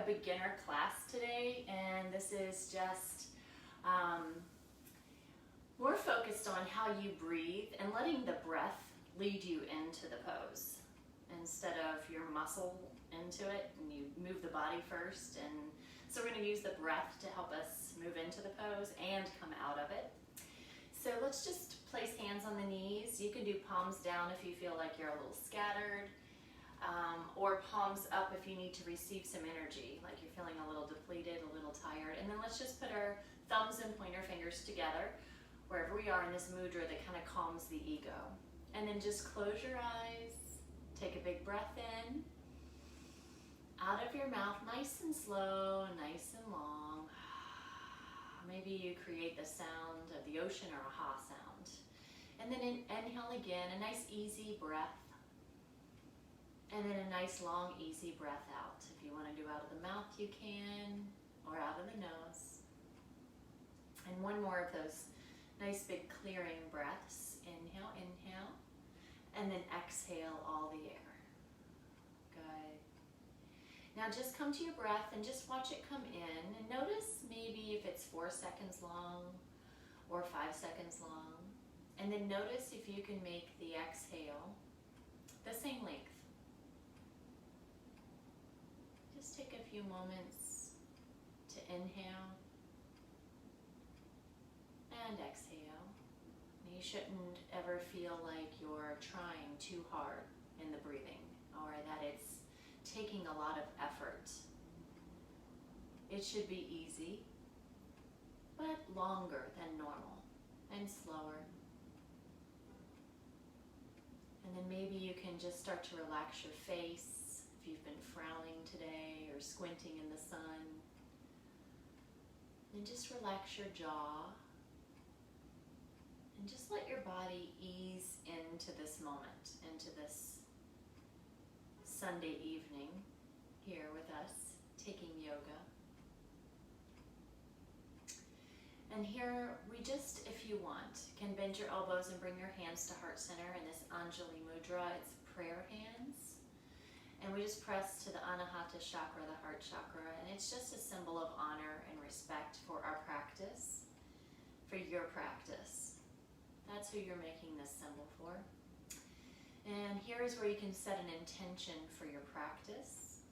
beginner class today, and this is just more focused on how you breathe and letting the breath lead you into the pose instead of your muscle into it, and you move the body first. And so we're going to use the breath to help us move into the pose and come out of it. So let's just place hands on the knees. You can do palms down if you feel like you're a little scattered, or palms up if you need to receive some energy, like you're feeling a little depleted, a little tired. And then let's just put our thumbs and pointer fingers together wherever we are in this mudra that kind of calms the ego. And then just close your eyes, take a big breath in, out of your mouth, nice and slow, nice and long. Maybe you create the sound of the ocean or a ha sound. And then inhale again, a nice easy breath. And then a nice long easy breath out. If you want to do out of the mouth, you can, or out of the nose. And one more of those nice big clearing breaths. Inhale, inhale, and then exhale all the air. Good. Now just come to your breath and just watch it come in, and notice maybe if it's 4 seconds long or 5 seconds long. And then notice if you can make the exhale the same length. Just take a few moments to inhale and exhale. You shouldn't ever feel like you're trying too hard in the breathing, or that it's taking a lot of effort. It should be easy, but longer than normal and slower. And then maybe you can just start to relax your face if you've been frowning today or squinting in the sun. And just relax your jaw. And just let your body ease into this moment, into this Sunday evening here with us, taking yoga. And here we just, if you want, can bend your elbows and bring your hands to heart center in this Anjali Mudra. It's prayer hands. And we just press to the Anahata chakra, the heart chakra, and it's just a symbol of honor and respect for our practice, for your practice. That's who you're making this symbol for. And here is where you can set an intention for your practice.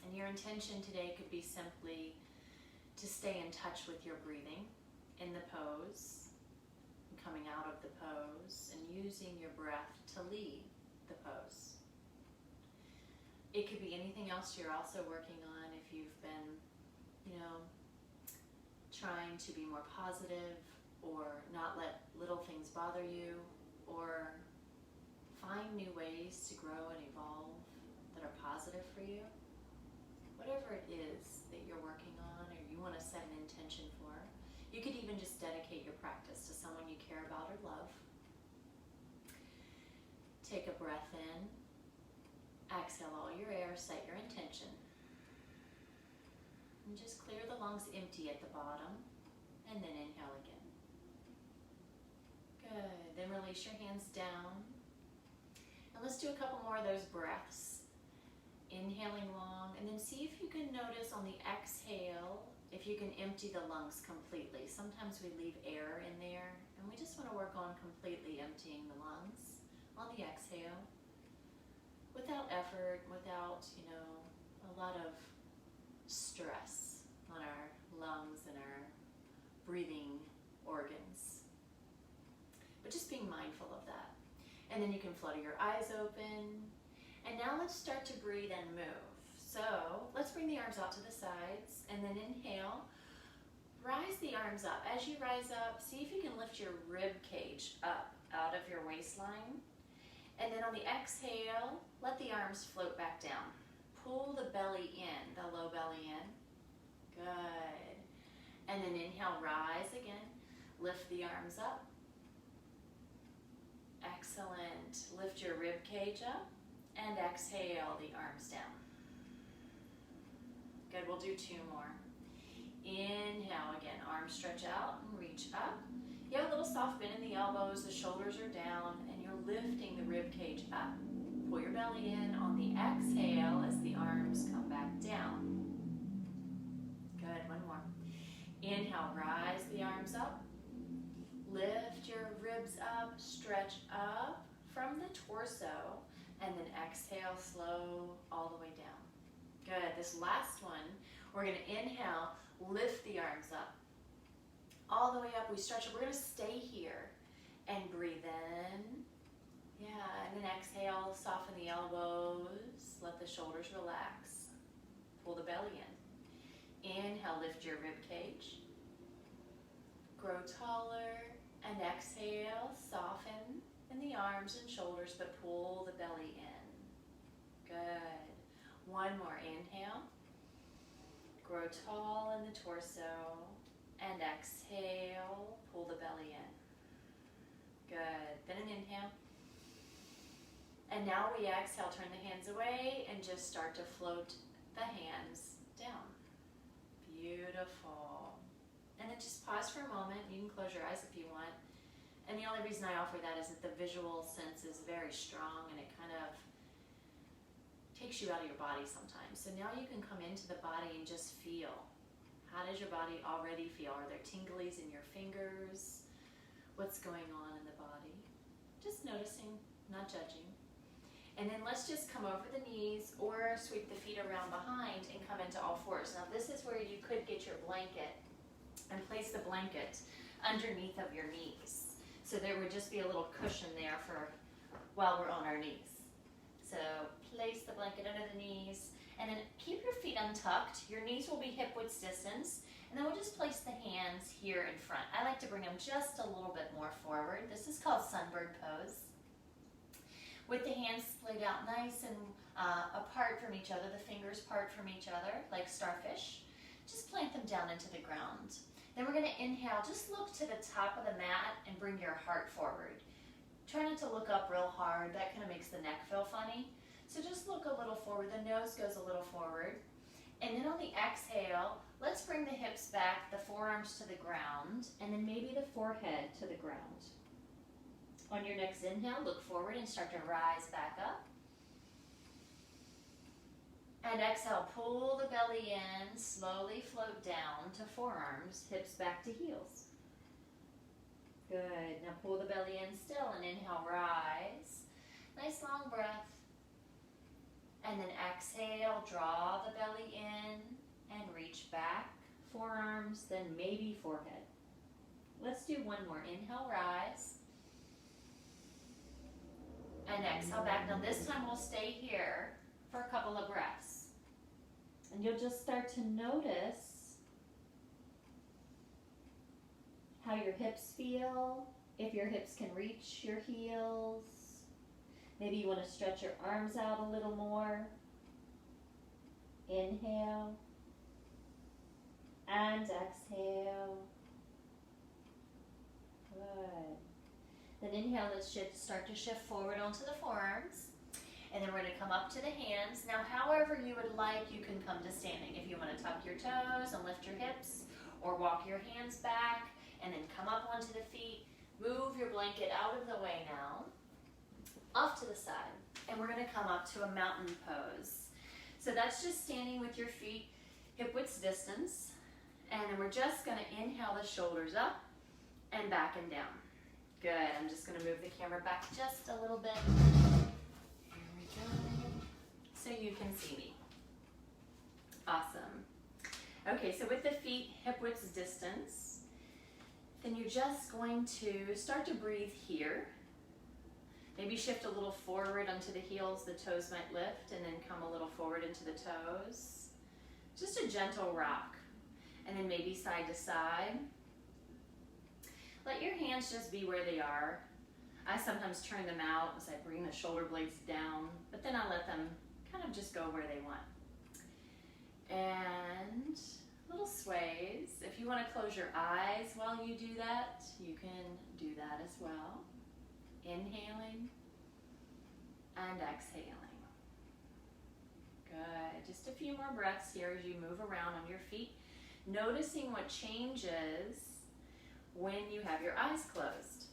And your intention today could be simply to stay in touch with your breathing in the pose, and coming out of the pose, and using your breath to lead the pose. It could be anything else you're also working on. If you've been, trying to be more positive, or not let little things bother you, or find new ways to grow and evolve that are positive for you. Whatever it is that you're working on or you want to set an intention for, you could even just dedicate your practice to someone you care about or love. Take a breath in, exhale all your air, set your intention. And just clear the lungs empty at the bottom, and then inhale again. Good. Then release your hands down. And let's do a couple more of those breaths. Inhaling long, and then see if you can notice on the exhale, if you can empty the lungs completely. Sometimes we leave air in there, and we just want to work on completely emptying the lungs on the exhale, without effort, without, a lot of stress on our lungs and our breathing organs. But just being mindful of that. And then you can flutter your eyes open. And now let's start to breathe and move. So let's bring the arms out to the sides, and then inhale. Rise the arms up. As you rise up, see if you can lift your rib cage up out of your waistline. And then on the exhale, let the arms float back down. Pull the belly in, the low belly in. Good. And then inhale, rise again. Lift the arms up. Excellent. Lift your rib cage up, and exhale the arms down. Good, we'll do 2 more. Inhale again, arms stretch out and reach up. You have a little soft bend in the elbows, the shoulders are down, and you're lifting the rib cage up. Pull your belly in on the exhale as the arms come back down. arms up. Lift your ribs up, stretch up from the torso, and then exhale, slow all the way down. Good. This last one, we're going to inhale, lift the arms up. All the way up, we stretch it. We're going to stay here and breathe in. Yeah, and then exhale, soften the elbows, let the shoulders relax. Pull the belly in. Inhale, lift your rib cage. Grow taller, and exhale, soften in the arms and shoulders, but pull the belly in. Good. One more, inhale. Grow tall in the torso, and exhale, pull the belly in. Good. Then an inhale. And now we exhale, turn the hands away, and just start to float the hands down. Beautiful. And then just pause for a moment. You can close your eyes if you want. And the only reason I offer that is that the visual sense is very strong, and it kind of takes you out of your body sometimes. So now you can come into the body and just feel. How does your body already feel? Are there tinglies in your fingers? What's going on in the body? Just noticing, not judging. And then let's just come over the knees or sweep the feet around behind and come into all fours. Now this is where you could get your blanket and place the blanket underneath of your knees. So there would just be a little cushion there for while we're on our knees. So place the blanket under the knees and then keep your feet untucked. Your knees will be hip width distance. And then we'll just place the hands here in front. I like to bring them just a little bit more forward. This is called Sundberg Pose. With the hands splayed out nice and apart from each other, the fingers part from each other, like starfish. Just plant them down into the ground. Then we're going to inhale. Just look to the top of the mat and bring your heart forward. Try not to look up real hard. That kind of makes the neck feel funny. So just look a little forward. The nose goes a little forward. And then on the exhale, let's bring the hips back, the forearms to the ground, and then maybe the forehead to the ground. On your next inhale, look forward and start to rise back up. And exhale, pull the belly in, slowly float down to forearms, hips back to heels. Good. Now pull the belly in still and inhale, rise. Nice long breath. And then exhale, draw the belly in and reach back. Forearms, then maybe forehead. Let's do one more. Inhale, rise. And exhale back. Now this time we'll stay here for a couple of breaths. And you'll just start to notice how your hips feel, if your hips can reach your heels. Maybe you want to stretch your arms out a little more. Inhale. And exhale. Good. Then inhale, let's start to shift forward onto the forearms. And then we're going to come up to the hands. Now, however you would like, you can come to standing. If you want to tuck your toes and lift your hips, or walk your hands back, and then come up onto the feet. Move your blanket out of the way now. Off to the side. And we're going to come up to a mountain pose. So that's just standing with your feet hip width distance. And then we're just going to inhale the shoulders up and back and down. Good. I'm just going to move the camera back just a little bit. Here we go. So you can see me. Awesome. Okay, so with the feet hip width distance, then you're just going to start to breathe here. Maybe shift a little forward onto the heels, the toes might lift, and then come a little forward into the toes. Just a gentle rock. And then maybe side to side. Let your hands just be where they are. I sometimes turn them out as I bring the shoulder blades down, but then I let them kind of just go where they want. And little sways. If you want to close your eyes while you do that, you can do that as well. Inhaling and exhaling. Good. Just a few more breaths here as you move around on your feet, noticing what changes when you have your eyes closed.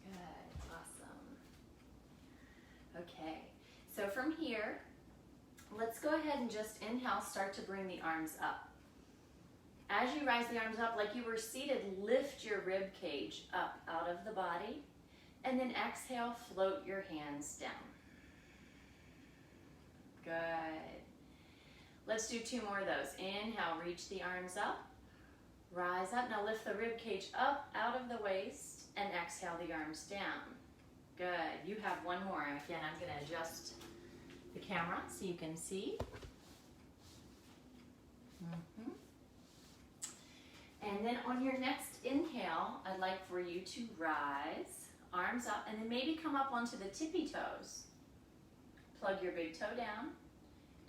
Good. Awesome. Okay. So from here, let's go ahead and just inhale, start to bring the arms up. As you rise the arms up like you were seated, lift your rib cage up out of the body, and then exhale, float your hands down. Good. Let's do 2 more of those. Inhale, reach the arms up, rise up. Now lift the rib cage up out of the waist, and exhale the arms down. Good. You have 1 more. Again, I'm going to adjust the camera so you can see. And then on your next inhale, I'd like for you to rise, arms up, and then maybe come up onto the tippy toes. Plug your big toe down,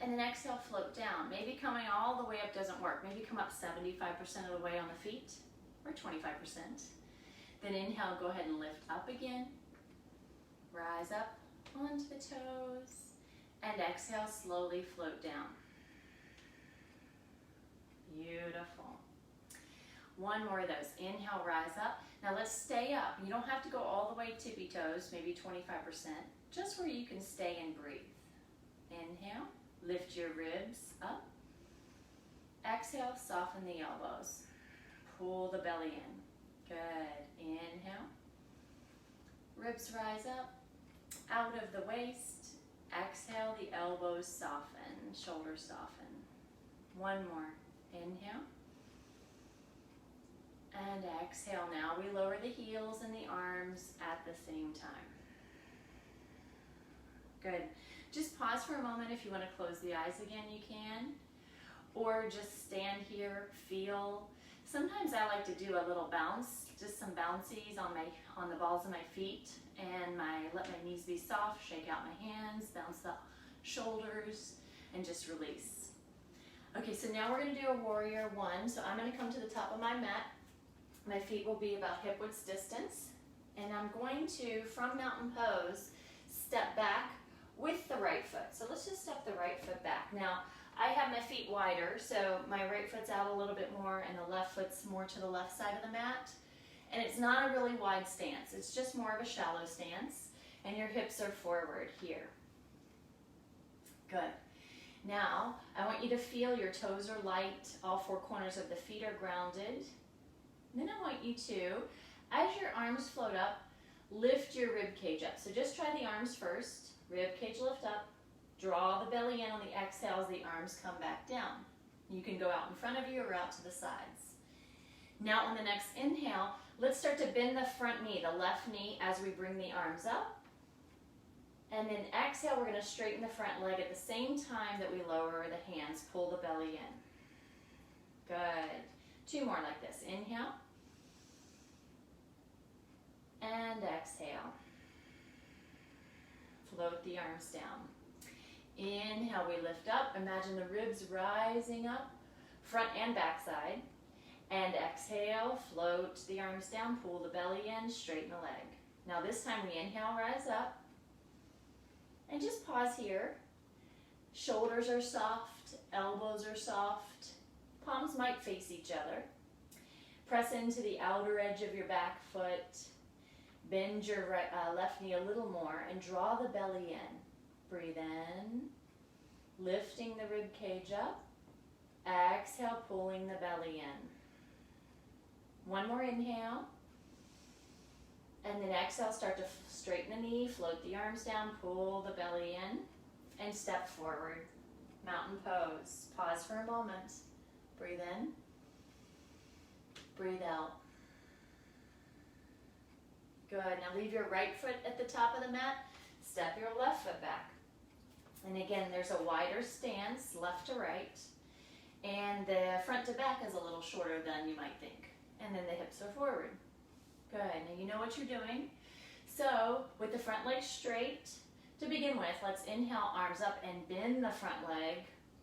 and then exhale, float down. Maybe coming all the way up doesn't work. Maybe come up 75% of the way on the feet, or 25%. Then inhale, go ahead and lift up again. Rise up onto the toes, and exhale, slowly float down. Beautiful. 1 more of those. Inhale, rise up. Now let's stay up. You don't have to go all the way tippy toes, maybe 25%, just where you can stay and breathe. Inhale, lift your ribs up. Exhale, soften the elbows. Pull the belly in. Good. Inhale. Ribs rise up, out of the waist. Exhale, the elbows soften, shoulders soften. 1 more. Inhale. And exhale. Now we lower the heels and the arms at the same time. Good. Just pause for a moment. If you want to close the eyes again, you can. Or just stand here, feel. Sometimes I like to do a little bounce, just some bouncies on the balls of my feet, and let my knees be soft, shake out my hands, bounce the shoulders, and just release. Okay, so now we're going to do a warrior 1. So I'm going to come to the top of my mat. My feet will be about hip width distance, and I'm going to, from mountain pose, step back with the right foot. So let's just step the right foot back. Now, I have my feet wider, so my right foot's out a little bit more, and the left foot's more to the left side of the mat. And it's not a really wide stance. It's just more of a shallow stance, and your hips are forward here. Good. Now, I want you to feel your toes are light, all 4 corners of the feet are grounded. Then I want you to, as your arms float up, lift your rib cage up. So just try the arms first. Rib cage lift up. Draw the belly in on the exhale as the arms come back down. You can go out in front of you or out to the sides. Now on the next inhale, let's start to bend the front knee, the left knee, as we bring the arms up. And then exhale, we're going to straighten the front leg at the same time that we lower the hands. Pull the belly in. Good. 2 more like this. Inhale. And exhale. Float the arms down. Inhale, we lift up. Imagine the ribs rising up, front and back side. And exhale, float the arms down, pull the belly in, straighten the leg. Now this time we inhale, rise up. And just pause here. Shoulders are soft, elbows are soft. Palms might face each other. Press into the outer edge of your back foot. Bend your left knee a little more and draw the belly in. Breathe in, lifting the rib cage up. Exhale, pulling the belly in. 1 more inhale. And then exhale, start to straighten the knee, float the arms down, pull the belly in, and step forward. Mountain pose. Pause for a moment. Breathe in. Breathe out. Good. Now leave your right foot at the top of the mat. Step your left foot back. And again, there's a wider stance, left to right. And the front to back is a little shorter than you might think. And then the hips are forward. Good. Now you know what you're doing. So with the front leg straight, to begin with, let's inhale, arms up and bend the front leg,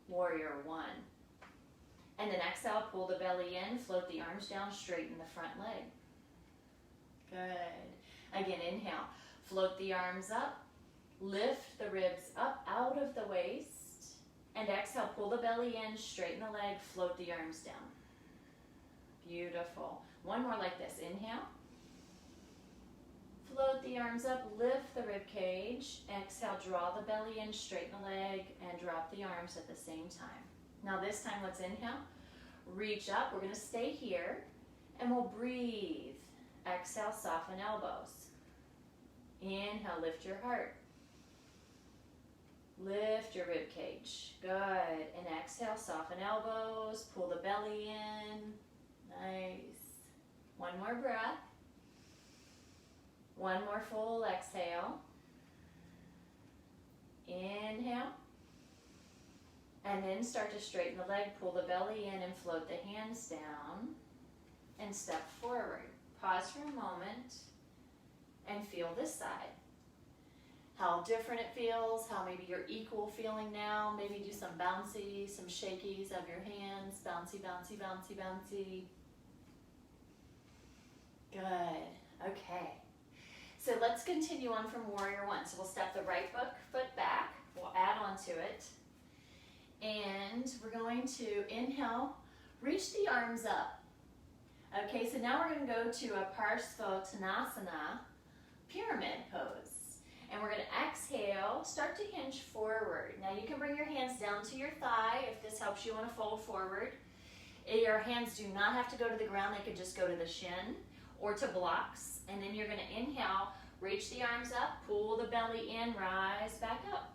warrior 1. And then exhale, pull the belly in, float the arms down, straighten the front leg. Good. Again, inhale, float the arms up, lift the ribs up out of the waist, and exhale, pull the belly in, straighten the leg, float the arms down. Beautiful. 1 more like this. Inhale. Float the arms up, lift the rib cage. Exhale, draw the belly in, straighten the leg, and drop the arms at the same time. Now this time, let's inhale, reach up. We're gonna stay here, and we'll breathe. Exhale, soften elbows. Inhale, lift your heart. Lift your rib cage. Good. And exhale, soften elbows, pull the belly in. Nice. One more breath. One more full exhale. Inhale. And then start to straighten the leg, pull the belly in and float the hands down. And step forward. Pause for a moment and feel this side. How different it feels, how maybe you're equal feeling now. Maybe do some bouncy, some shakies of your hands. Bouncy, bouncy, bouncy, bouncy. Good. Okay. So let's continue on from Warrior One. So we'll step the right foot back. We'll add on to it. And we're going to inhale, reach the arms up. Okay, so now we're going to go to a Trikonasana pyramid pose. And we're going to exhale, start to hinge forward. Now you can bring your hands down to your thigh if this helps you want to fold forward. Your hands do not have to go to the ground, they could just go to the shin or to blocks. And then you're going to inhale, reach the arms up, pull the belly in, rise back up.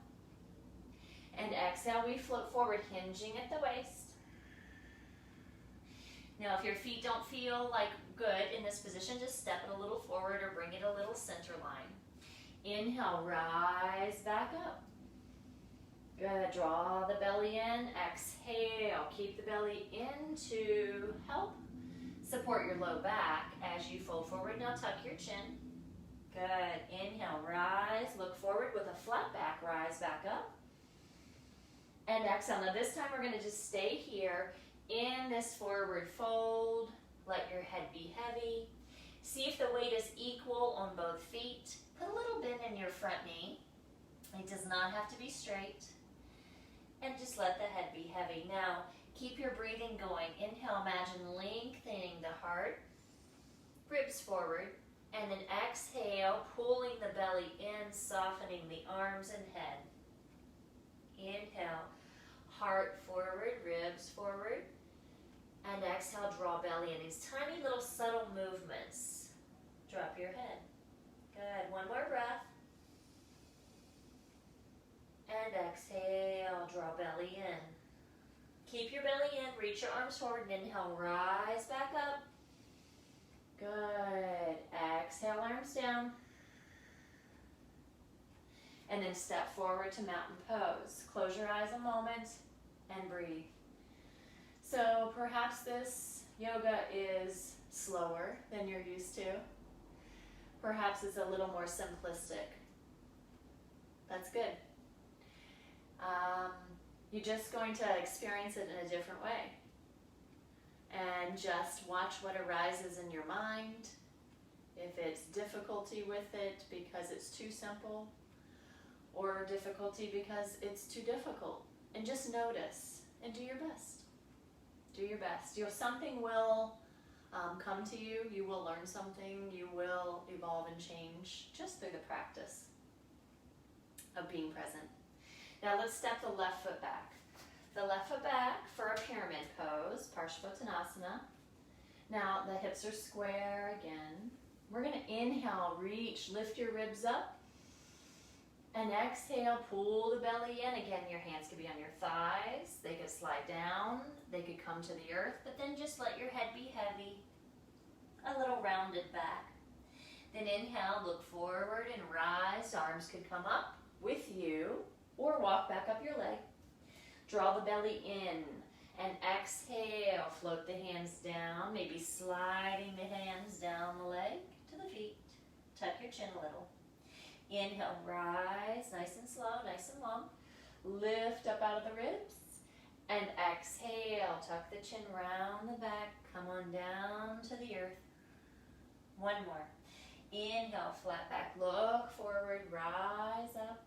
And exhale, we float forward, hinging at the waist. Now, if your feet don't feel like good in this position, just step it a little forward or bring it a little center line. Inhale, rise back up. Good, draw the belly in, exhale, keep the belly in to help support your low back as you fold forward. Now tuck your chin. Good, inhale, rise, look forward with a flat back, rise back up. And exhale. Now this time we're going to just stay here in this forward fold. Let your head be heavy. See if the weight is equal on both feet. Put a little bend in your front knee. It does not have to be straight. And just let the head be heavy. Now keep your breathing going. Inhale, imagine lengthening the heart. Ribs forward. And then exhale, pulling the belly in, softening the arms and head. Inhale, heart forward, ribs forward. And exhale, draw belly in. These tiny little subtle movements. Drop your head. Good. One more breath. And exhale, draw belly in. Keep your belly in, reach your arms forward, and inhale, rise back up. Good. Exhale, arms down. And then step forward to mountain pose. Close your eyes a moment and breathe. So perhaps this yoga is slower than you're used to. Perhaps it's a little more simplistic. That's good. You're just going to experience it in a different way. And just watch what arises in your mind. If it's difficulty with it because it's too simple, or difficulty because it's too difficult. And just notice and do your best. Do your best. Something will come to you. You will learn something. You will evolve and change just through the practice of being present. Now let's step the left foot back. The left foot back for a pyramid pose, Trikonasana. Now the hips are square again. We're going to inhale, reach, lift your ribs up. And exhale, pull the belly in. Again, your hands could be on your thighs. They could slide down. They could come to the earth. But then just let your head be heavy. A little rounded back. Then inhale, look forward and rise. Arms could come up with you or walk back up your leg. Draw the belly in. And exhale, float the hands down. Maybe sliding the hands down the leg to the feet. Tuck your chin a little. Inhale, rise, nice and slow, nice and long. Lift up out of the ribs. And exhale, tuck the chin round the back. Come on down to the earth. One more. Inhale, flat back, look forward, rise up.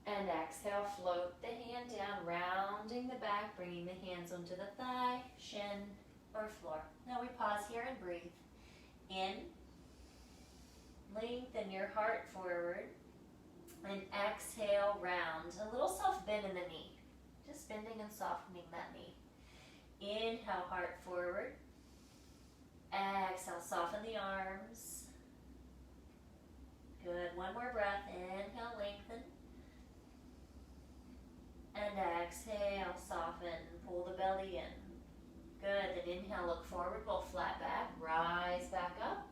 And exhale, float the hand down, rounding the back, bringing the hands onto the thigh, shin, or floor. Now we pause here and breathe. In. Lengthen your heart forward. And exhale, round. A little soft bend in the knee. Just bending and softening that knee. Inhale, heart forward. Exhale, soften the arms. Good. One more breath. Inhale, lengthen. And exhale, soften. Pull the belly in. Good. Then inhale, look forward, roll flat back. Rise back up.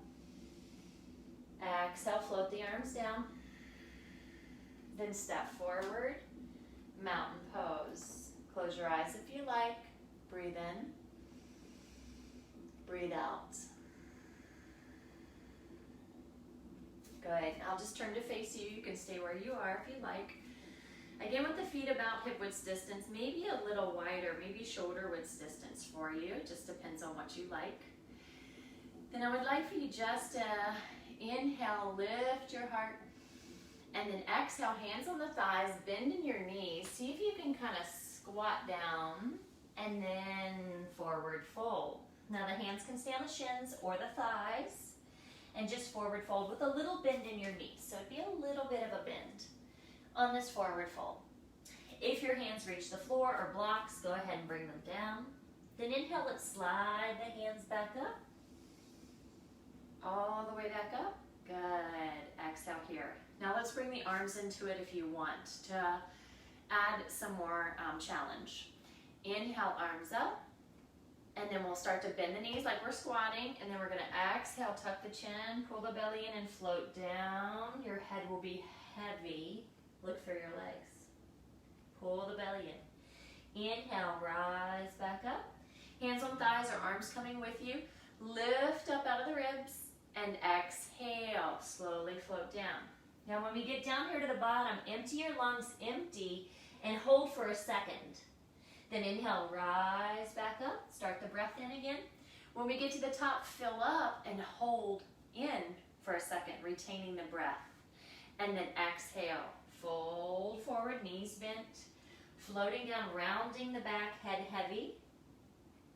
Exhale, float the arms down. Then step forward. Mountain pose. Close your eyes if you like. Breathe in. Breathe out. Good. I'll just turn to face you. You can stay where you are if you like. Again, with the feet about hip width distance, maybe a little wider, maybe shoulder width distance for you. It just depends on what you like. Then I would like for you just to inhale, lift your heart, and then exhale, hands on the thighs, bend in your knees. See if you can kind of squat down and then forward fold. Now the hands can stay on the shins or the thighs, and just forward fold with a little bend in your knees. So it'd be a little bit of a bend on this forward fold. If your hands reach the floor or blocks, go ahead and bring them down. Then inhale, let's slide the hands back up. All the way back up. Good. Exhale here. Now let's bring the arms into it if you want to add some more challenge. Inhale, arms up. And then we'll start to bend the knees like we're squatting. And then we're going to exhale, tuck the chin, pull the belly in and float down. Your head will be heavy. Look for your legs. Pull the belly in. Inhale, rise back up. Hands on thighs or arms coming with you. Lift up out of the ribs and exhale. Slowly float down. Now when we get down here to the bottom, empty your lungs, empty, and hold for a second. Then inhale, rise back up. Start the breath in again. When we get to the top, fill up and hold in for a second, retaining the breath. And then exhale, fold forward, knees bent, floating down, rounding the back, head heavy.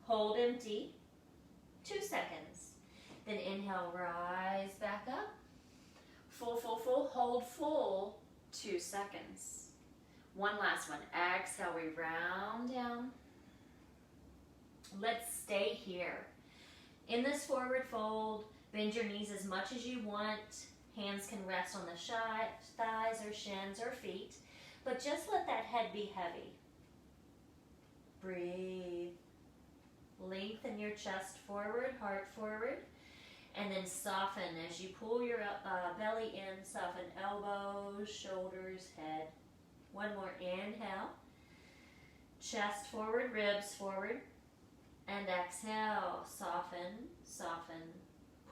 Hold empty, 2 seconds. Then inhale, rise back up. Full, full, full, hold full, 2 seconds. One last one. Exhale, we round down. Let's stay here. In this forward fold, bend your knees as much as you want. Hands can rest on the thighs or shins or feet, but just let that head be heavy. Breathe. Lengthen your chest forward, heart forward, and then soften as you pull your belly in. Soften elbows, shoulders, head. One more, inhale, chest forward, ribs forward, and exhale, soften, soften,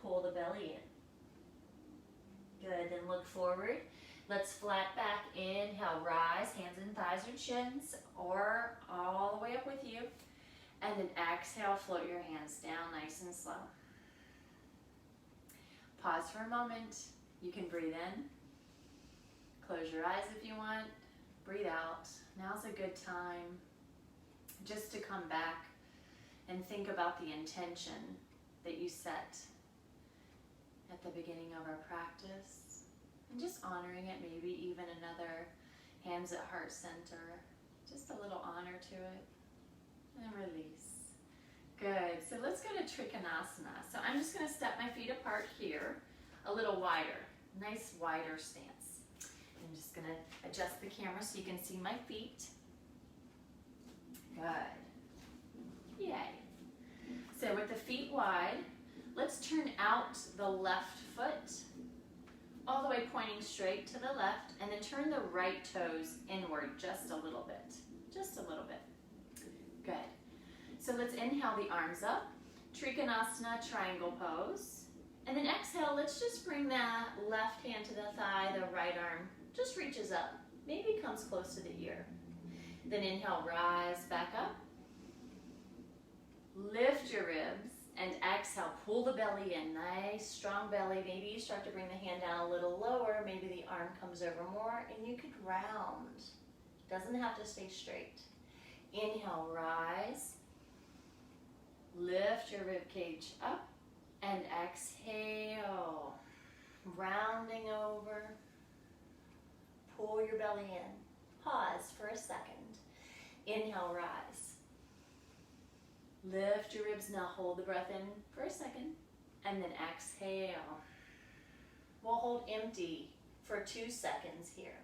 pull the belly in. Good, then look forward. Let's flat back, inhale, rise, hands and thighs or chins, or all the way up with you. And then exhale, float your hands down nice and slow. Pause for a moment. You can breathe in. Close your eyes if you want. Breathe out. Now's a good time just to come back and think about the intention that you set at the beginning of our practice. And just honoring it, maybe even another hands at heart center. Just a little honor to it. And release. Good. So let's go to Trikonasana. So I'm just going to step my feet apart here, a little wider. Nice wider stance. I'm just going to adjust the camera so you can see my feet. Good. Yay. So with the feet wide, let's turn out the left foot all the way pointing straight to the left, and then turn the right toes inward just a little bit. Just a little bit. Good. So let's inhale the arms up. Trikonasana, triangle pose. And then exhale, let's just bring that left hand to the thigh, the right arm just reaches up, maybe comes close to the ear. Then inhale, rise back up. Lift your ribs and exhale, pull the belly in. Nice, strong belly. Maybe you start to bring the hand down a little lower. Maybe the arm comes over more and you could round. Doesn't have to stay straight. Inhale, rise. Lift your rib cage up and exhale. Rounding over. Pull your belly in. Pause for a second. Inhale, rise. Lift your ribs. Now hold the breath in for a second. And then exhale. We'll hold empty for 2 seconds here.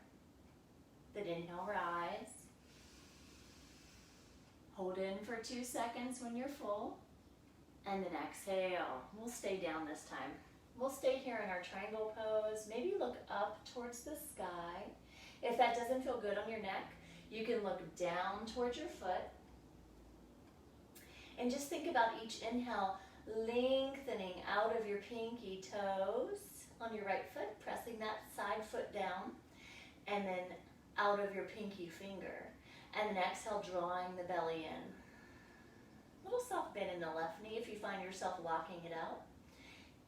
Then inhale, rise. Hold in for 2 seconds when you're full. And then exhale. We'll stay down this time. We'll stay here in our triangle pose. Maybe look up towards the sky. If that doesn't feel good on your neck, you can look down towards your foot. And just think about each inhale lengthening out of your pinky toes on your right foot, pressing that side foot down, and then out of your pinky finger. And then exhale, drawing the belly in. Little soft bend in the left knee if you find yourself locking it out.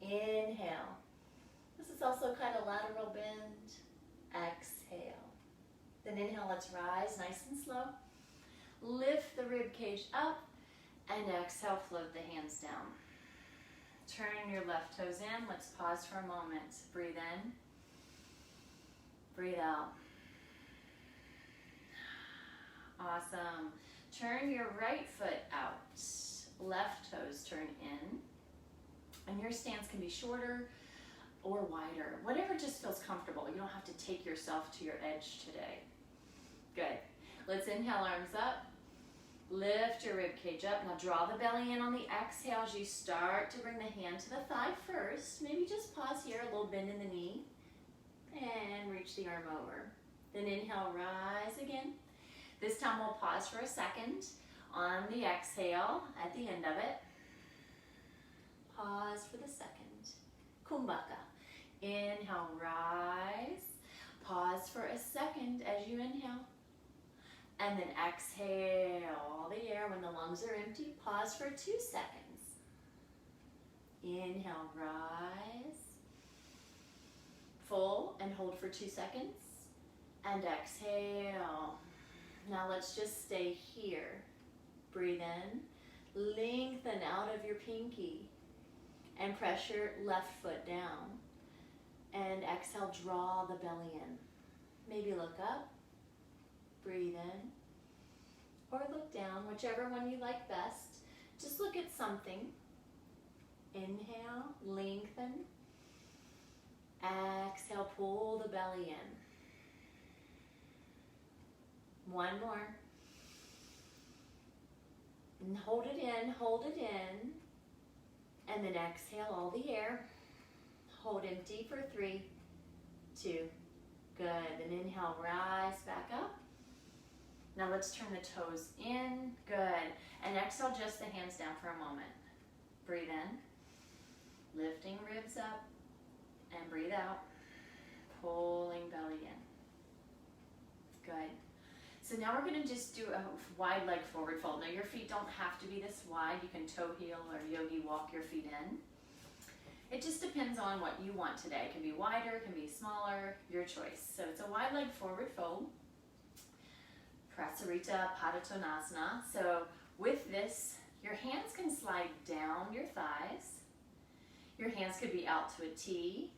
Inhale. This is also kind of lateral bend. Exhale. Then inhale, let's rise nice and slow. Lift the rib cage up and exhale, float the hands down. Turn your left toes in. Let's pause for a moment. Breathe in. Breathe out. Awesome. Turn your right foot out. Left toes turn in. And your stance can be shorter or wider. Whatever just feels comfortable. You don't have to take yourself to your edge today. Good. Let's inhale, arms up. Lift your rib cage up. Now draw the belly in on the exhale as you start to bring the hand to the thigh first. Maybe just pause here, a little bend in the knee. And reach the arm over. Then inhale, rise again. This time we'll pause for a second on the exhale at the end of it. Pause for the second. Kumbhaka. Inhale, rise. Pause for a second as you inhale. And then exhale all the air when the lungs are empty. Pause for 2 seconds. Inhale, rise. Full and hold for 2 seconds. And exhale. Now let's just stay here. Breathe in. Lengthen out of your pinky. And press your left foot down. And exhale, draw the belly in. Maybe look up. Breathe in. Or look down, whichever one you like best. Just look at something. Inhale, lengthen. Exhale, pull the belly in. One more. And hold it in, hold it in. And then exhale all the air. Hold empty for 3, 2. Good. Then inhale, rise back up. Now let's turn the toes in. Good. And exhale just the hands down for a moment. Breathe in. Lifting ribs up. And breathe out. Pulling belly in. Good. So now we're going to just do a wide leg forward fold. Now your feet don't have to be this wide. You can toe heel or yogi walk your feet in. It just depends on what you want today. It can be wider, it can be smaller, your choice. So it's a wide leg forward fold. Prasarita Padottanasana. So with this, your hands can slide down your thighs. Your hands could be out to a T.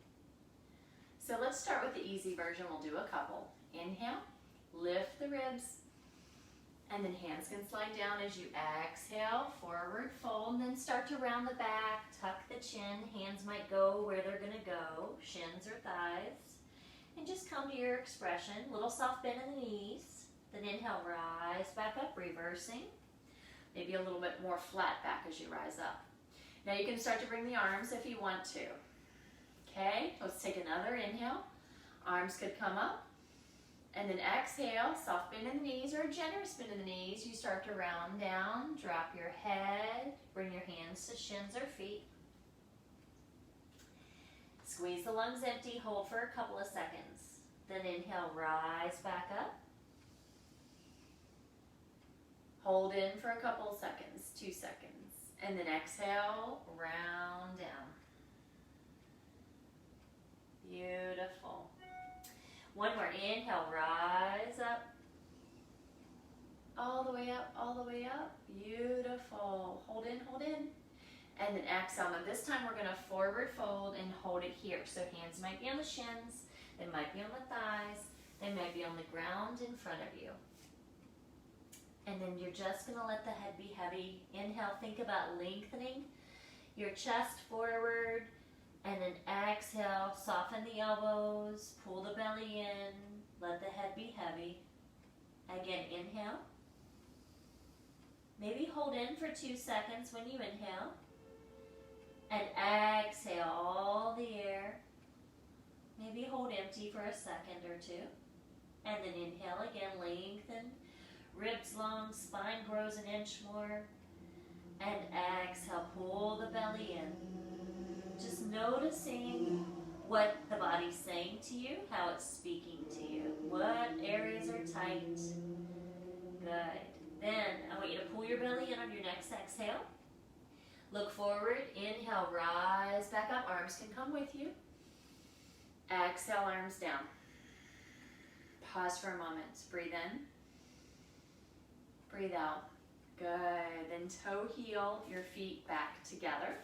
So let's start with the easy version. We'll do a couple. Inhale. Lift the ribs, and then hands can slide down as you exhale, forward fold, and then start to round the back, tuck the chin, hands might go where they're going to go, shins or thighs, and just come to your expression, little soft bend in the knees, then inhale, rise back up, reversing, maybe a little bit more flat back as you rise up. Now you can start to bring the arms if you want to. Okay, let's take another inhale, arms could come up. And then exhale, soft bend in the knees or a generous bend in the knees. You start to round down, drop your head, bring your hands to shins or feet. Squeeze the lungs empty, hold for a couple of seconds. Then inhale, rise back up. Hold in for a couple of seconds, 2 seconds. And then exhale, round down. Beautiful. One more, inhale, rise up. All the way up, all the way up. Beautiful. Hold in, And then exhale. Now this time we're going to forward fold and hold it here. So hands might be on the shins, they might be on the thighs, they might be on the ground in front of you. And then you're just going to let the head be heavy. Inhale, think about lengthening your chest forward. And then exhale, soften the elbows, pull the belly in, let the head be heavy. Again, inhale. Maybe hold in for 2 seconds when you inhale. And exhale all the air. Maybe hold empty for a second or two. And then inhale again, lengthen. Ribs long, spine grows an inch more. And exhale, pull the belly in. Just noticing what the body's saying to you, how it's speaking to you. What areas are tight? Good. Then I want you to pull your belly in on your next exhale. Look forward. Inhale, rise back up. Arms can come with you. Exhale, arms down. Pause for a moment. Breathe in. Breathe out. Good. Then toe heel your feet back together.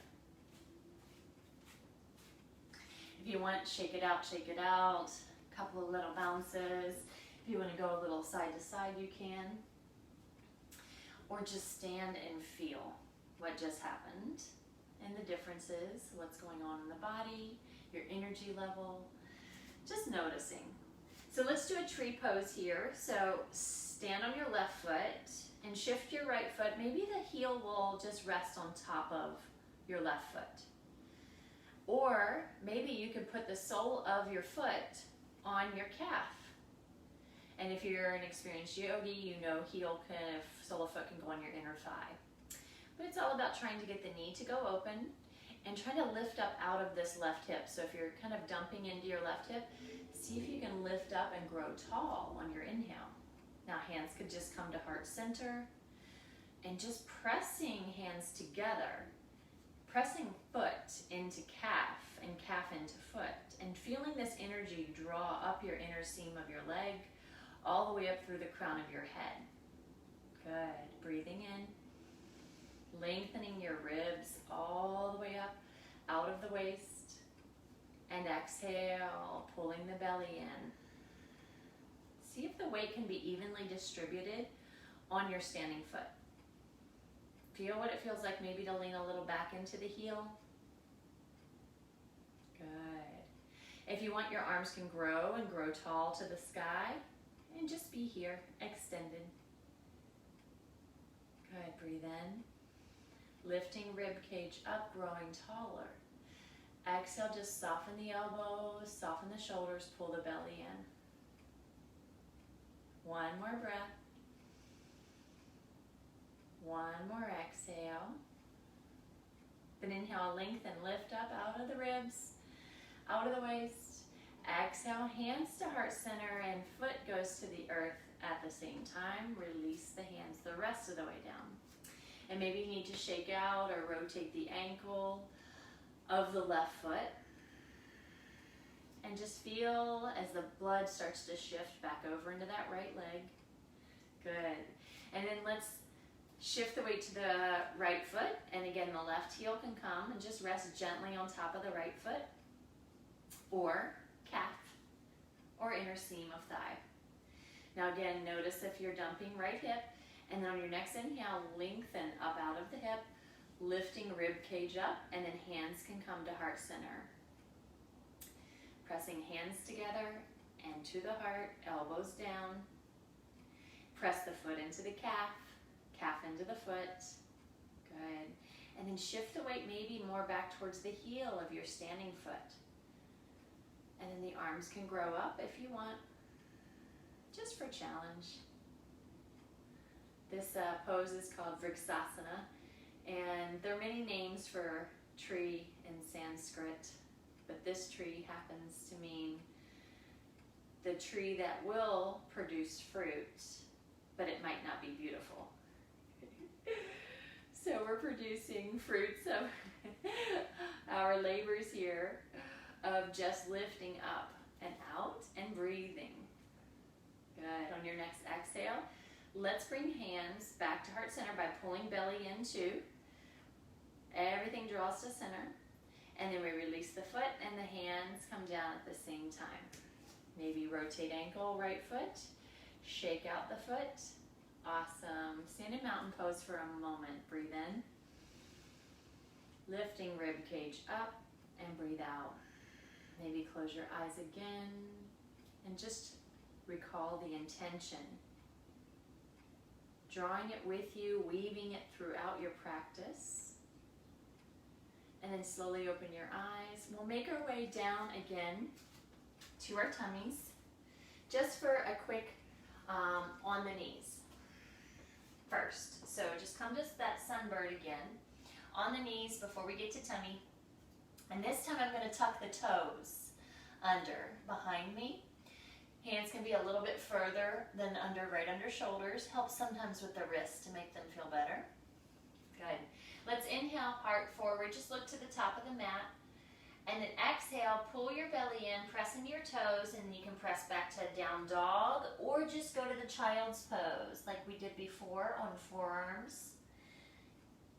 If you want, shake it out, shake it out. A couple of little bounces. If you want to go a little side to side, you can. Or just stand and feel what just happened and the differences, what's going on in the body, your energy level, just noticing. So let's do a tree pose here. So stand on your left foot and shift your right foot. Maybe the heel will just rest on top of your left foot. Or maybe you could put the sole of your foot on your calf. And if you're an experienced yogi, you know sole of foot can go on your inner thigh. But it's all about trying to get the knee to go open and try to lift up out of this left hip. So if you're kind of dumping into your left hip, see if you can lift up and grow tall on your inhale. Now hands could just come to heart center and just pressing hands together. Pressing foot into calf and calf into foot and feeling this energy draw up your inner seam of your leg all the way up through the crown of your head. Good. Breathing in, lengthening your ribs all the way up out of the waist, and exhale, pulling the belly in. See if the weight can be evenly distributed on your standing foot. Feel what it feels like maybe to lean a little back into the heel. Good. If you want, your arms can grow and grow tall to the sky and just be here, extended. Good. Breathe in. Lifting rib cage up, growing taller. Exhale, just soften the elbows, soften the shoulders, pull the belly in. One more breath. One more exhale. Then inhale, lengthen, lift up out of the ribs, out of the waist. Exhale, hands to heart center and foot goes to the earth at the same time. Release the hands the rest of the way down. And maybe you need to shake out or rotate the ankle of the left foot. And just feel as the blood starts to shift back over into that right leg. Good. And then let's shift the weight to the right foot. And again, the left heel can come and just rest gently on top of the right foot. Or calf. Or inner seam of thigh. Now again, notice if you're dumping right hip. And then on your next inhale, lengthen up out of the hip. Lifting rib cage up. And then hands can come to heart center. Pressing hands together and to the heart, elbows down. Press the foot into the calf, calf into the foot. Good. And then shift the weight maybe more back towards the heel of your standing foot. And then the arms can grow up if you want, just for challenge. This pose is called Trikonasana, and there are many names for tree in Sanskrit. But this tree happens to mean the tree that will produce fruit, but it might not be beautiful. So we're producing fruits of our labors here of just lifting up and out and breathing. Good. On your next exhale, let's bring hands back to heart center by pulling belly in too. Everything draws to center. And then we release the foot and the hands come down at the same time. Maybe rotate ankle, right foot. Shake out the foot. Awesome. Stand in mountain pose for a moment. Breathe in. Lifting rib cage up and breathe out. Maybe close your eyes again and just recall the intention. Drawing it with you, weaving it throughout your practice. And then slowly open your eyes. We'll make our way down again to our tummies. Just for a quick on the knees first. So just come to that sunbird again. On the knees before we get to tummy. And this time I'm going to tuck the toes under behind me. Hands can be a little bit further than right under shoulders. Helps sometimes with the wrists to make them feel better. Good. Let's inhale, heart forward. Just look to the top of the mat. And then exhale, pull your belly in, press into your toes, and you can press back to down dog or just go to the child's pose like we did before on forearms.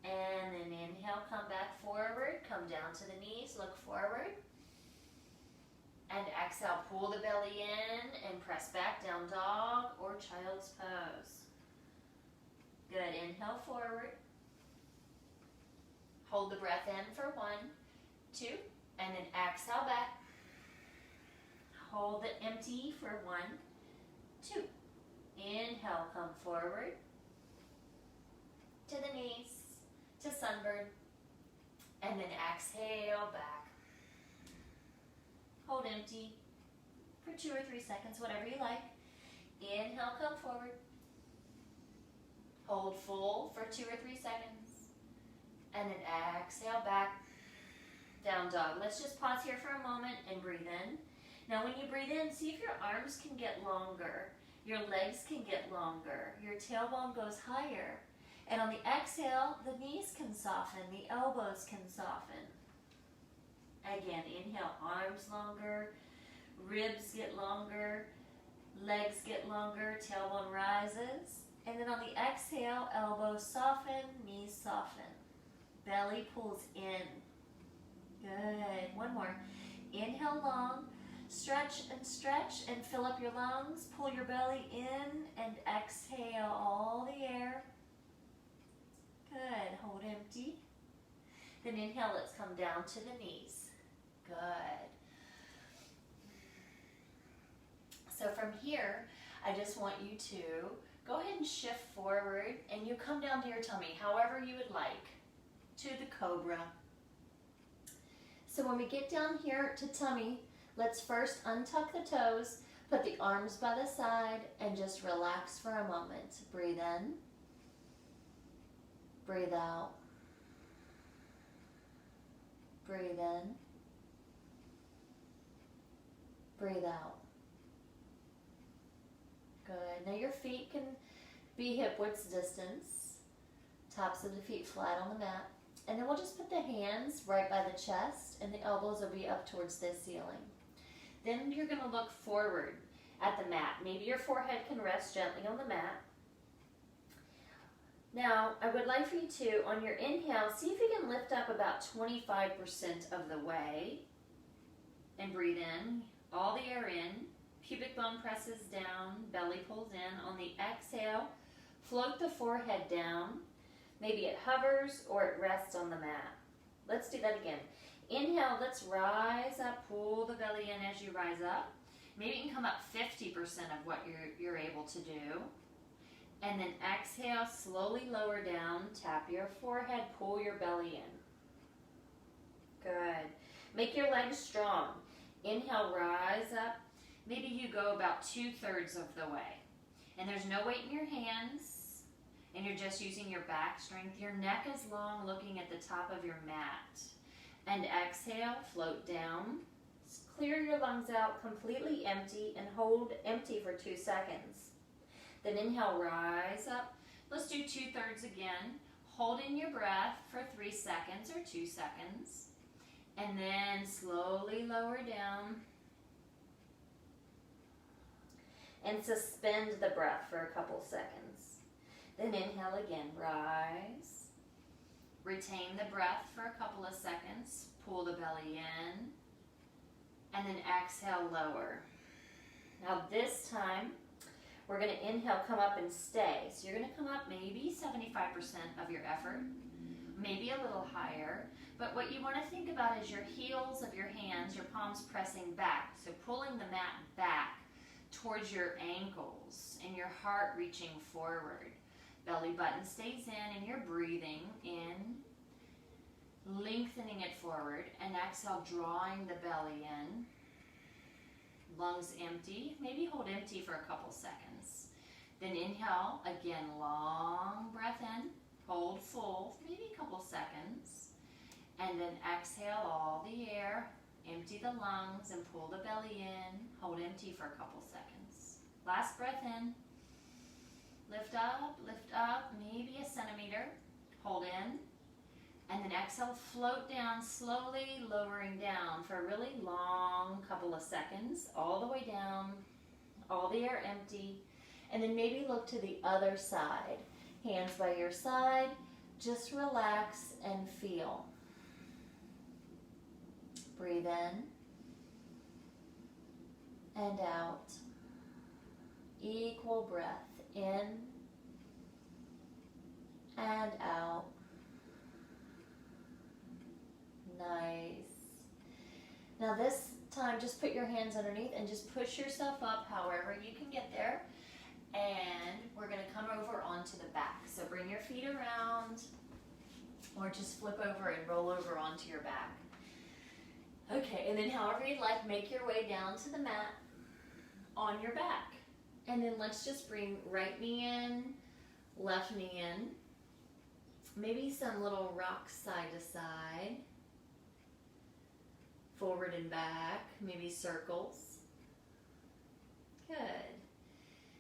And then inhale, come back forward, come down to the knees, look forward. And exhale, pull the belly in and press back, down dog or child's pose. Good, inhale forward. Hold the breath in for 1, 2, and then exhale back. Hold it empty for 1, 2. Inhale, come forward. To the knees. To sunbird, and then exhale back. Hold empty for 2 or 3 seconds, whatever you like. Inhale, come forward. Hold full for 2 or 3 seconds, and then exhale back. Down dog. Let's just pause here for a moment and breathe in. Now when you breathe in, see if your arms can get longer, your legs can get longer, your tailbone goes higher. And on the exhale, the knees can soften, the elbows can soften. Again, inhale, arms longer, ribs get longer, legs get longer, tailbone rises. And then on the exhale, elbows soften, knees soften. Belly pulls in. Good. One more. Inhale long, stretch and fill up your lungs. Pull your belly in and exhale all the air. Good. Hold empty. Then inhale, let's come down to the knees. Good. So from here, I just want you to go ahead and shift forward and you come down to your tummy, however you would like, to the Cobra. So when we get down here to tummy, let's first untuck the toes, put the arms by the side, and just relax for a moment. Breathe in. Breathe out. Breathe in. Breathe out. Good. Now your feet can be hip width distance. Tops of the feet flat on the mat. And then we'll just put the hands right by the chest and the elbows will be up towards the ceiling. Then you're going to look forward at the mat. Maybe your forehead can rest gently on the mat. Now, I would like for you to, on your inhale, see if you can lift up about 25% of the way. And breathe in, all the air in. Pubic bone presses down, belly pulls in. On the exhale, float the forehead down. Maybe it hovers or it rests on the mat. Let's do that again. Inhale, let's rise up, pull the belly in as you rise up. Maybe you can come up 50% of what you're able to do. And then exhale, slowly lower down, tap your forehead, pull your belly in. Good. Make your legs strong. Inhale, rise up. Maybe you go about 2/3 of the way. And there's no weight in your hands, and you're just using your back strength. Your neck is long, looking at the top of your mat. And exhale, float down. Clear your lungs out, completely empty, and hold empty for 2 seconds. Then inhale, rise up. Let's do 2/3 again. Hold in your breath for 3 seconds or 2 seconds. And then slowly lower down. And suspend the breath for a couple seconds. Then inhale again, rise. Retain the breath for a couple of seconds. Pull the belly in. And then exhale, lower. Now this time, we're going to inhale, come up and stay. So you're going to come up maybe 75% of your effort, maybe a little higher. But what you want to think about is your heels of your hands, your palms pressing back. So pulling the mat back towards your ankles and your heart reaching forward. Belly button stays in and you're breathing in, lengthening it forward, and exhale, drawing the belly in. Lungs empty, maybe hold empty for a couple seconds. Then inhale, again, long breath in, hold full, maybe a couple seconds. And then exhale all the air, empty the lungs and pull the belly in, hold empty for a couple seconds. Last breath in, lift up, maybe a centimeter, hold in. And then exhale, float down, slowly lowering down for a really long couple of seconds, all the way down, all the air empty. And then maybe look to the other side. Hands by your side, just relax and feel. Breathe in and out. Equal breath in and out. Nice. Now this time, just put your hands underneath and just push yourself up however you can get there. And we're going to come over onto the back. So bring your feet around or just flip over and roll over onto your back. Okay, and then however you'd like, make your way down to the mat on your back. And then let's just bring right knee in, left knee in. Maybe some little rocks side to side. Forward and back, maybe circles. Good.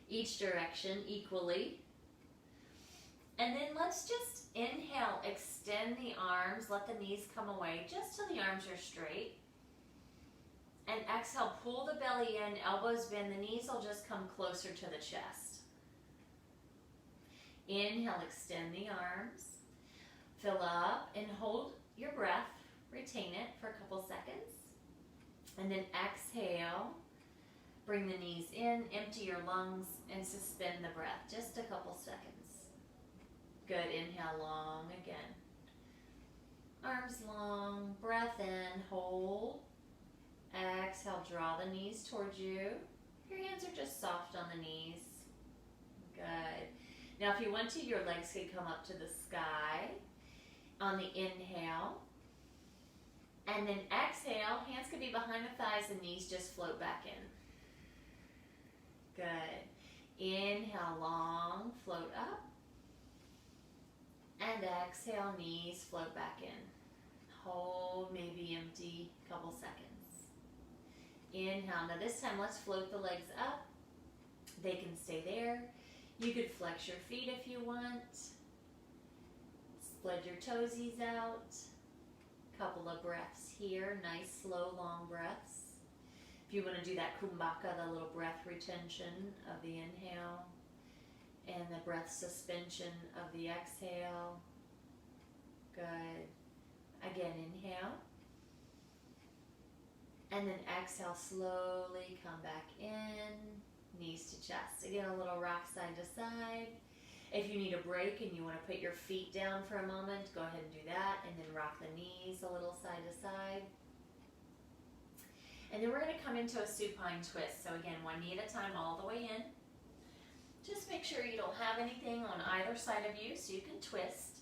Each direction equally. And then let's just inhale, extend the arms, let the knees come away just till the arms are straight. And exhale, pull the belly in, elbows bend, the knees will just come closer to the chest. Inhale, extend the arms, fill up and hold your breath, retain it for a couple seconds. And then exhale, bring the knees in, empty your lungs and suspend the breath, just a couple seconds. Good, inhale long again. Arms long, breath in, hold. Exhale, draw the knees towards you. Your hands are just soft on the knees. Good. Now if you want to, your legs could come up to the sky on the inhale. And then exhale, hands could be behind the thighs and knees just float back in. Good. Inhale, long, float up. And exhale, knees float back in. Hold, maybe empty, couple seconds. Inhale. Now this time, let's float the legs up. They can stay there. You could flex your feet if you want. Spread your toesies out. Couple of breaths here. Nice, slow, long breaths. If you want to do that kumbhaka, the little breath retention of the inhale and the breath suspension of the exhale. Good. Again, inhale. And then exhale, slowly come back in, knees to chest. Again, a little rock side to side. If you need a break and you want to put your feet down for a moment, go ahead and do that. And then rock the knees a little side to side. And then we're going to come into a supine twist. So again, one knee at a time all the way in. Just make sure you don't have anything on either side of you so you can twist.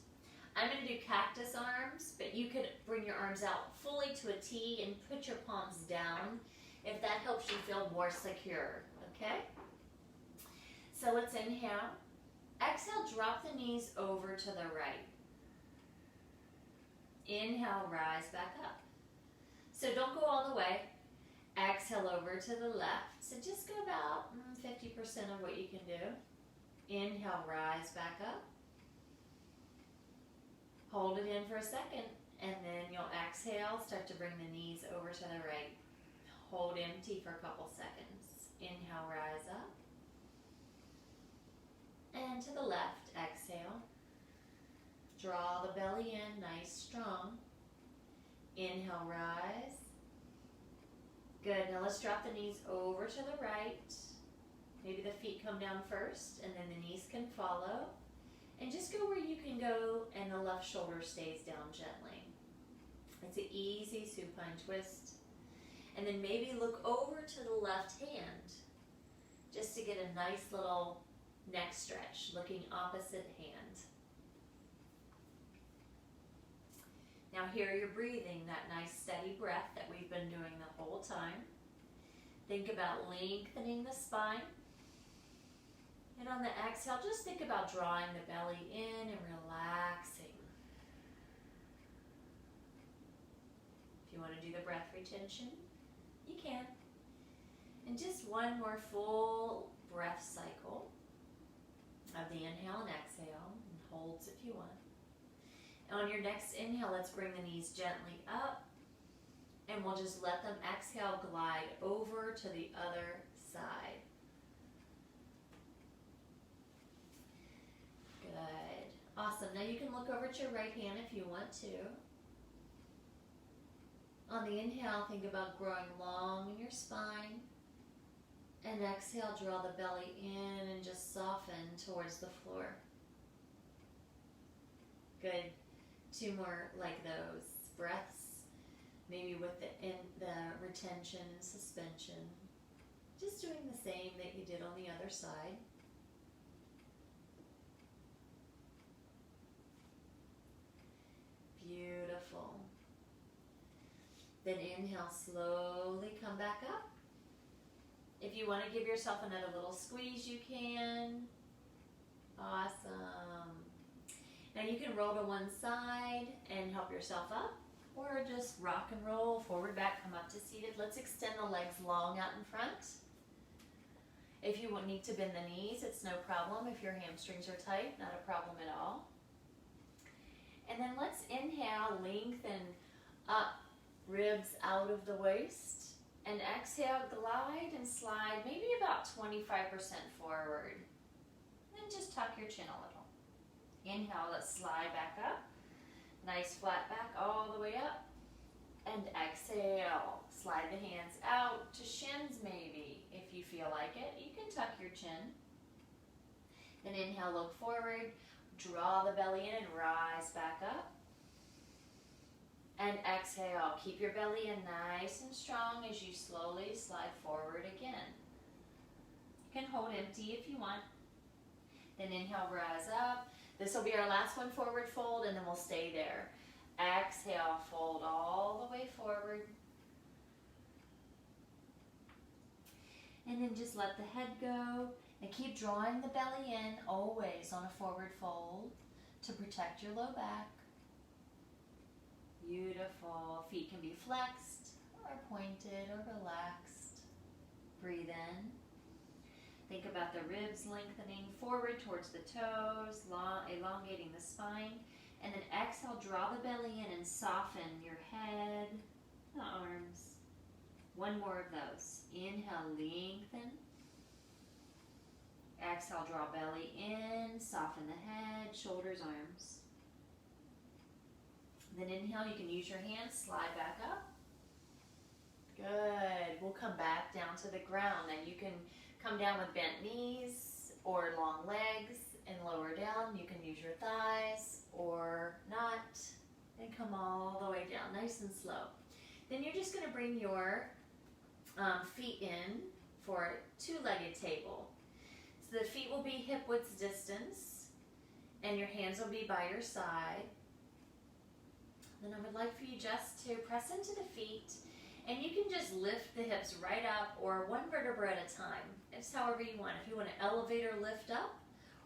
I'm going to do cactus arms, but you could bring your arms out fully to a T and put your palms down if that helps you feel more secure, okay? So let's inhale. Exhale, drop the knees over to the right. Inhale, rise back up. So don't go all the way. Exhale over to the left. So just go about 50% of what you can do. Inhale, rise back up. Hold it in for a second, and then you'll exhale, start to bring the knees over to the right. Hold empty for a couple seconds. Inhale, rise up. And to the left, exhale. draw the belly in, nice, strong. Inhale, rise. Good, now let's drop the knees over to the right. Maybe the feet come down first and then the knees can follow. And just go where you can go and the left shoulder stays down gently. It's an easy supine twist. And then maybe look over to the left hand just to get a nice little neck stretch, looking opposite hand. Now here you're breathing that nice steady breath that we've been doing the whole time. Think about lengthening the spine. And on the exhale, just think about drawing the belly in and relaxing. If you want to do the breath retention, you can. And just one more full breath cycle of the inhale and exhale, and holds if you want. And on your next inhale, let's bring the knees gently up, and we'll just let them exhale, glide over to the other side. Good. Awesome. Now you can look over at your right hand if you want to. On the inhale, think about growing long in your spine. And exhale, draw the belly in and just soften towards the floor. Good. 2 more like those breaths, maybe with the retention and suspension. Just doing the same that you did on the other side. Beautiful. Then inhale, slowly come back up. If you want to give yourself another little squeeze, you can. Awesome. Now you can roll to one side and help yourself up, or just rock and roll, forward, back, come up to seated. Let's extend the legs long out in front. If you need to bend the knees, it's no problem. If your hamstrings are tight, not a problem at all. And then let's inhale, lengthen up, ribs out of the waist. And exhale, glide and slide maybe about 25% forward. And just tuck your chin a little. Inhale, let's slide back up. Nice flat back all the way up. And exhale, slide the hands out to shins maybe. If you feel like it, you can tuck your chin. Then inhale, look forward. Draw the belly in and rise back up. And exhale, keep your belly in nice and strong as you slowly slide forward again. You can hold empty if you want. Then inhale, rise up. This will be our last one, forward fold, and then we'll stay there. Exhale, fold all the way forward. And then just let the head go and keep drawing the belly in, always on a forward fold to protect your low back. Beautiful. Feet can be flexed or pointed or relaxed. Breathe in. Think about the ribs lengthening forward towards the toes, elongating the spine. And then exhale, draw the belly in and soften your head, the arms. One more of those. Inhale, lengthen. Exhale, draw belly in, soften the head, shoulders, arms. Then inhale, you can use your hands, slide back up. Good. We'll come back down to the ground. Now you can come down with bent knees or long legs and lower down. You can use your thighs or not and come all the way down, nice and slow. Then you're just going to bring your feet in for a 2-legged table. So the feet will be hip-width distance and your hands will be by your side. Then I would like for you just to press into the feet, and you can just lift the hips right up or one vertebra at a time. It's however you want. If you want to elevate or lift up,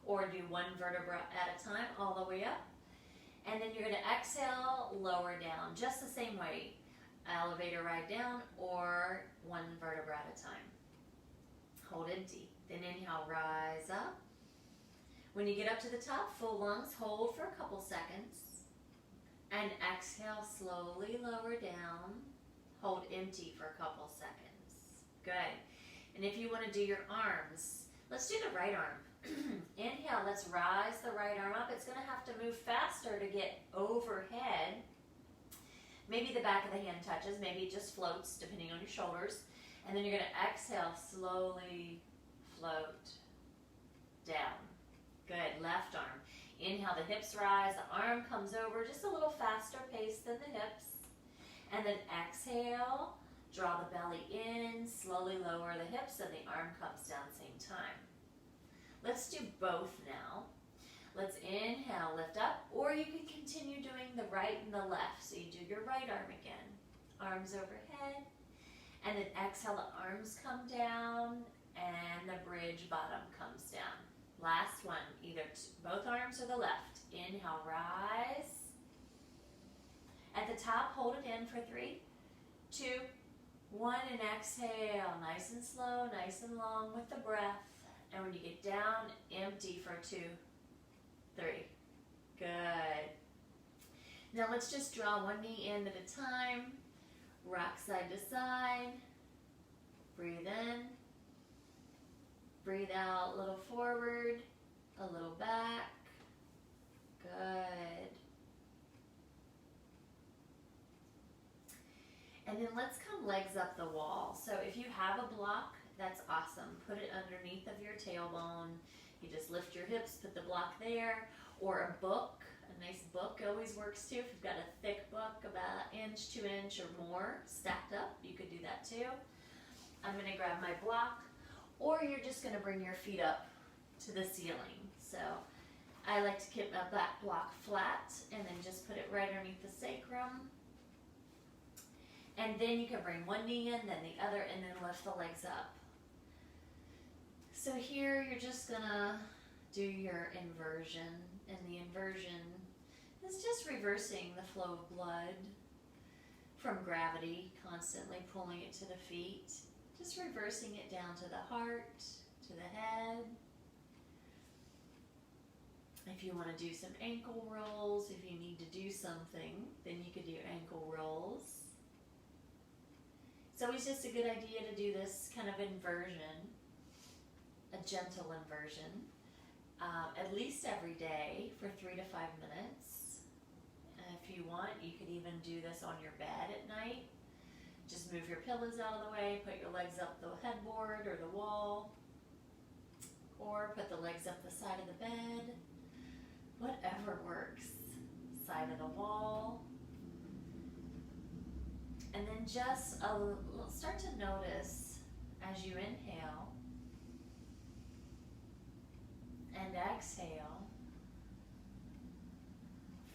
or do one vertebra at a time all the way up. And then you're going to exhale, lower down, just the same way. Elevate or ride down, or one vertebra at a time. Hold empty. Then inhale, rise up. When you get up to the top, full lungs, hold for a couple seconds. And exhale, slowly lower down. Hold empty for a couple seconds. Good. And if you want to do your arms, let's do the right arm. Inhale, let's rise the right arm up. It's going to have to move faster to get overhead. Maybe the back of the hand touches, maybe it just floats depending on your shoulders. And then you're going to exhale, slowly float down. Good, left arm. Inhale, the hips rise, the arm comes over, just a little faster pace than the hips. And then exhale, draw the belly in, slowly lower the hips, and the arm comes down same time. Let's do both now. Let's inhale, lift up, or you can continue doing the right and the left. So you do your right arm again, arms overhead, and then exhale, the arms come down, and the bridge bottom comes down. Last one, either both arms or the left. Inhale, rise. At the top, hold it in for 3, 2, 1, and exhale. Nice and slow, nice and long with the breath. And when you get down, empty for 2, 3. Good. Now let's just draw one knee in at a time. Rock side to side. Breathe in. Breathe out, a little forward, a little back. Good. And then let's come legs up the wall. So if you have a block, that's awesome. Put it underneath of your tailbone. You just lift your hips, put the block there, or a book. A nice book always works too. If you've got a thick book, about 1 inch, 2 inch or more stacked up, you could do that too. I'm gonna grab my block, or you're just gonna bring your feet up to the ceiling. So I like to keep my back block flat and then just put it right underneath the sacrum. And then you can bring one knee in, then the other, and then lift the legs up. So here you're just gonna do your inversion, and the inversion is just reversing the flow of blood from gravity, constantly pulling it to the feet, just reversing it down to the heart, to the head. If you want to do some ankle rolls, if you need to do something, then you could do ankle rolls. It's always just a good idea to do this kind of inversion, a gentle inversion, at least every day for 3 to 5 minutes. If you want, you could even do this on your bed at night. Just move your pillows out of the way, put your legs up the headboard or the wall, or put the legs up the side of the bed, whatever works. Side of the wall. And then just start to notice as you inhale and exhale,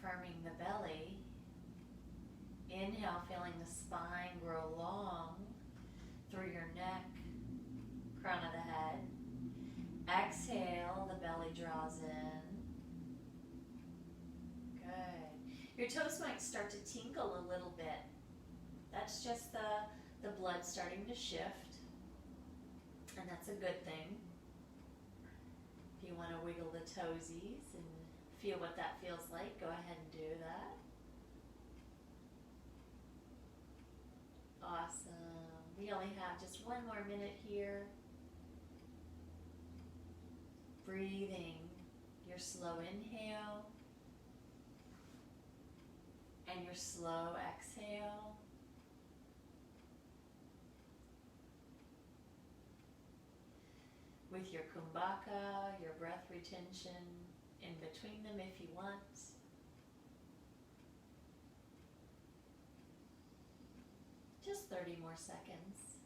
firming the belly. Inhale, feeling the spine grow long through your neck, crown of the head. Exhale, the belly draws in. Good. Your toes might start to tinkle a little bit. That's just the blood starting to shift, and that's a good thing. If you want to wiggle the toesies and feel what that feels like, go ahead and do that. Awesome. We only have just 1 more minute here. Breathing your slow inhale and your slow exhale. With your kumbhaka, your breath retention in between them if you want. Just 30 more seconds.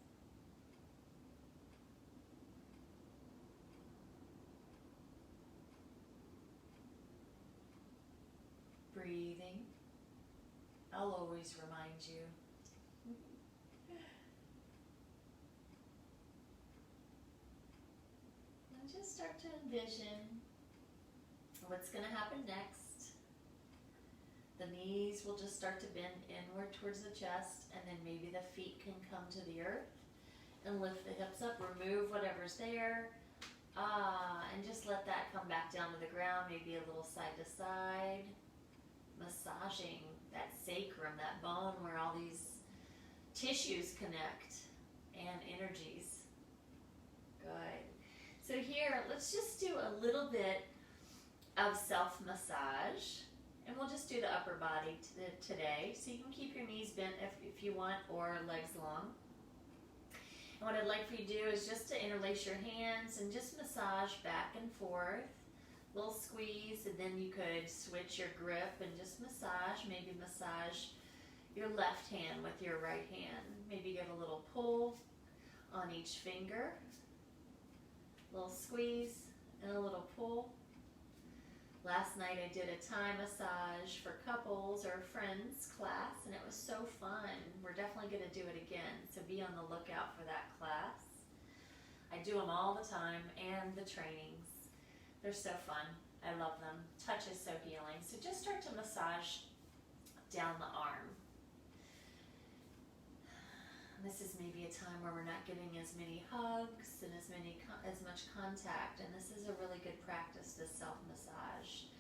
Breathing. I'll always remind you. And just start to envision what's going to happen next. The knees will just start to bend inward towards the chest, and then maybe the feet can come to the earth and lift the hips up, remove whatever's there, and just let that come back down to the ground, maybe a little side to side, massaging that sacrum, that bone where all these tissues connect and energies. Good. So here, let's let's just do a little bit of self-massage. And we'll just do the upper body today. So you can keep your knees bent if you want, or legs long. And what I'd like for you to do is just to interlace your hands and just massage back and forth. Little squeeze, and then you could switch your grip and just massage. Maybe massage your left hand with your right hand. Maybe give a little pull on each finger. Little squeeze and a little pull. Last night I did a Thai massage for couples or friends class, and it was so fun. We're definitely going to do it again, so be on the lookout for that class. I do them all the time, and the trainings. They're so fun. I love them. Touch is so healing. So just start to massage down the arm. This is maybe a time where we're not getting as many hugs and as much contact, and this is a really good practice, this self-massage.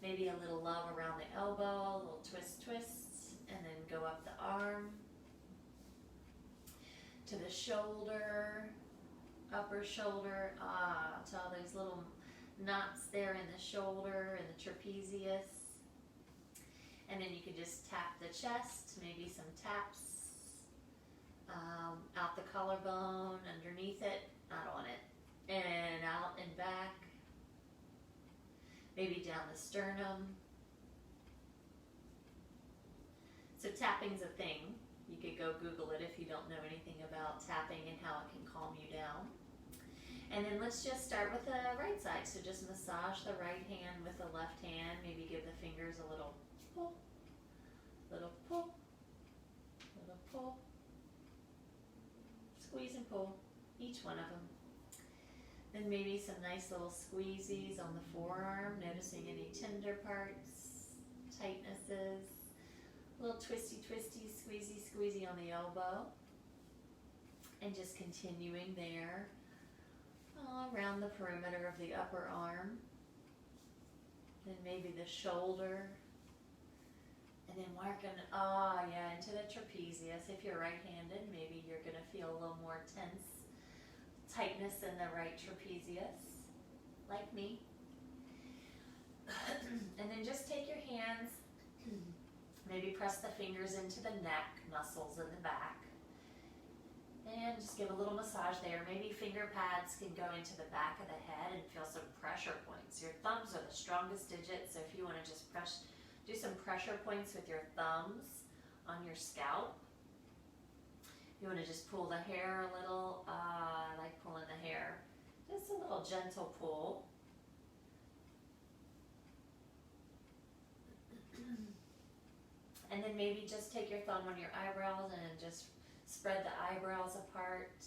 Maybe a little love around the elbow, a little twists, and then go up the arm to the shoulder, upper shoulder, to all those little knots there in the shoulder and the trapezius. And then you can just tap the chest, maybe some taps. Out the collarbone, underneath it, not on it, and out and back, maybe down the sternum. So tapping's a thing. You could go Google it if you don't know anything about tapping and how it can calm you down. And then let's just start with the right side. So just massage the right hand with the left hand. Maybe give the fingers a little pull, little pull, little pull. Squeeze and pull, each one of them. Then maybe some nice little squeezies on the forearm, noticing any tender parts, tightnesses. Little twisty, squeezy on the elbow. And just continuing there, around the perimeter of the upper arm. Then maybe the shoulder. And then working, into the trapezius. If you're right-handed, maybe you're going to feel a little more tense, tightness in the right trapezius, like me. And then just take your hands, maybe press the fingers into the neck muscles in the back. And just give a little massage there. Maybe finger pads can go into the back of the head and feel some pressure points. Your thumbs are the strongest digits, so if you want to just do some pressure points with your thumbs on your scalp. You want to just pull the hair a little. I like pulling the hair. Just a little gentle pull. And then maybe just take your thumb on your eyebrows and just spread the eyebrows apart.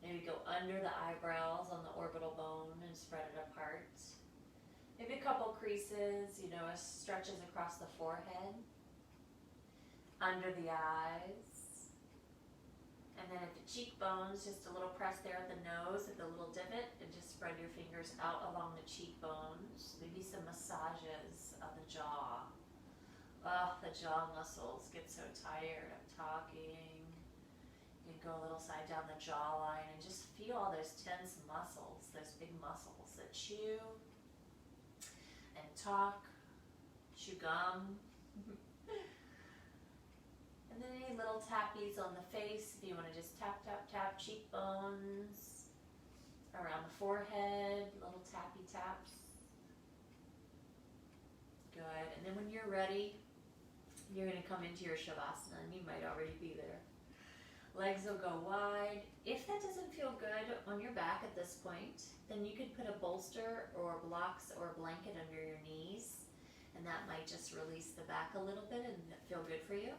Maybe go under the eyebrows on the orbital bone and spread it apart. Maybe a couple creases, stretches across the forehead, under the eyes, and then at the cheekbones, just a little press there at the nose, at the little divot, and just spread your fingers out along the cheekbones. Maybe some massages of the jaw. The jaw muscles get so tired of talking. You can go a little side down the jawline and just feel all those tense muscles, those big muscles that chew and talk, chew gum. And then any little tappies on the face, if you want to just tap, cheekbones, around the forehead, little tappy taps. Good. And then when you're ready, you're going to come into your Shavasana, and you might already be there. Legs will go wide. If that doesn't feel good on your back at this point, then you could put a bolster or blocks or a blanket under your knees, and that might just release the back a little bit and feel good for you.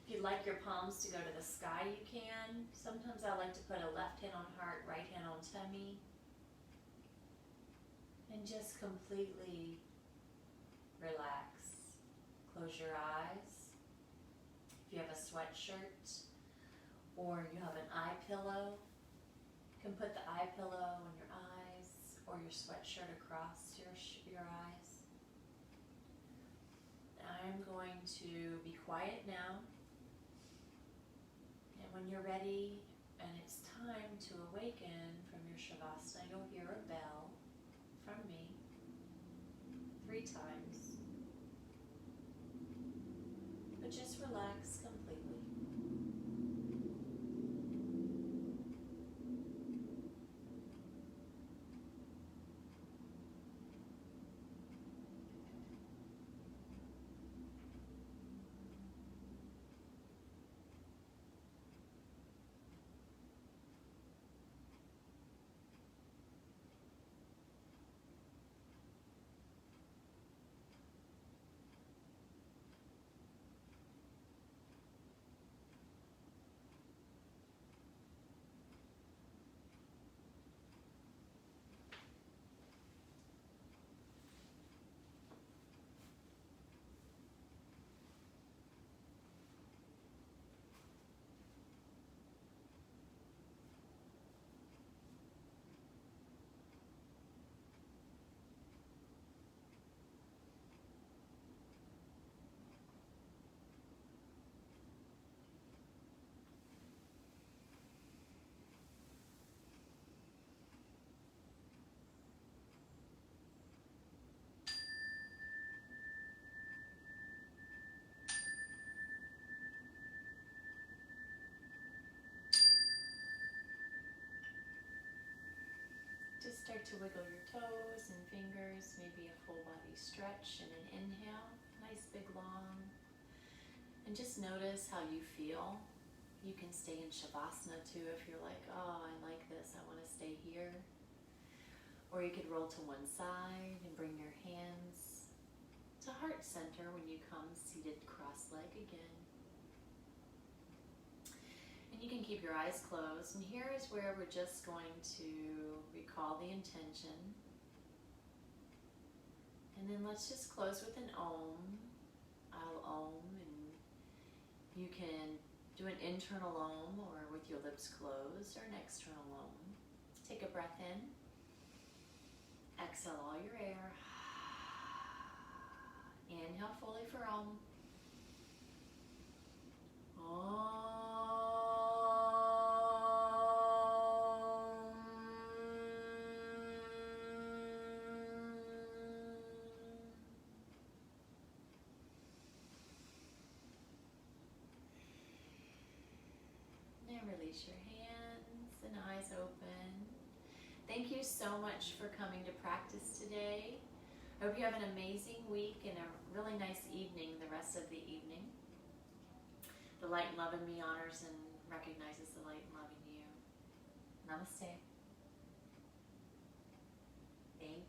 If you'd like your palms to go to the sky, you can. Sometimes I like to put a left hand on heart, right hand on tummy, and just completely relax. Close your eyes. If you have a sweatshirt or you have an eye pillow, you can put the eye pillow on your eyes or your sweatshirt across your eyes. I'm going to be quiet now. And when you're ready and it's time to awaken from your your Shavasana, you'll hear a bell from me 3 times. But just relax completely. Just start to wiggle your toes and fingers, maybe a full body stretch and an inhale, nice big long. And just notice how you feel. You can stay in Shavasana too if you're like, oh, I like this, I want to stay here. Or you could roll to one side and bring your hands to heart center when you come seated cross-leg again. And you can keep your eyes closed, and here is where we're just going to recall the intention. And then let's just close with an Om. I'll Om, and you can do an internal Om or with your lips closed, or an external Om. Take a breath in. Exhale all your air. Inhale fully for Om. Om. And release your hands and eyes open. Thank you so much for coming to practice today. I hope you have an amazing week and a really nice evening, the rest of the evening. The light and love in me honors and recognizes the light and love in you. Namaste. Thank you.